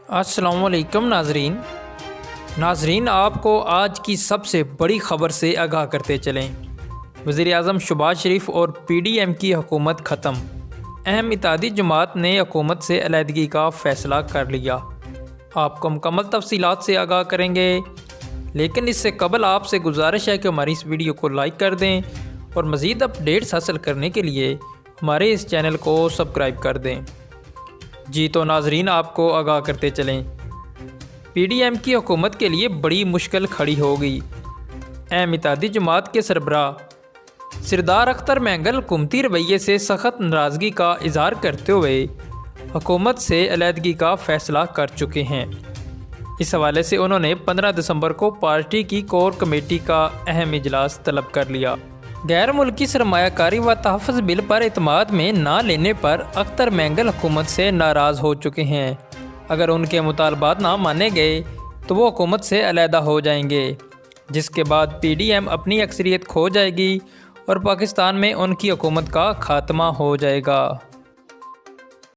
अस्सलामुअलैकुम नाजरीन, आपको आज की सबसे बड़ी ख़बर से आगाह करते चलें। वज़ीर-ए-आज़म शहबाज शरीफ और PDM की हुकूमत ख़त्म। अहम इत्तेहादी जमात ने हुकूमत से अलहदगी का फ़ैसला कर लिया। आपको मुकम्मल तफसीलात से आगाह करेंगे, लेकिन इससे कबल आपसे गुजारिश है कि हमारी इस वीडियो को लाइक कर दें और मज़ीद अपडेट्स हासिल करने के लिए हमारे इस चैनल को सब्सक्राइब कर दें। जी तो नाजरीन, आपको आगाह करते चलें। PDM की हुकूमत के लिए बड़ी मुश्किल खड़ी हो गई। अहम इत्तेहादी जमात के सरबराह सरदार अख्तर मैंगल हुकूमती रवैये से सख्त नाराज़गी का इजहार करते हुए हुकूमत से अलहदगी का फ़ैसला कर चुके हैं। इस हवाले से उन्होंने 15 दिसंबर को पार्टी की कोर कमेटी का अहम इजलास तलब कर लिया। गैर मुल्की सरमायाकारी व तहफ़्फ़ुज़ बिल पर इत्माद में ना लेने पर अख्तर मैंगल हुकूमत से नाराज़ हो चुके हैं। अगर उनके मुतालबात ना माने गए तो वो हुकूमत से अलहदा हो जाएंगे, जिसके बाद PDM अपनी अक्सरियत खो जाएगी और पाकिस्तान में उनकी हुकूमत का खात्मा हो जाएगा।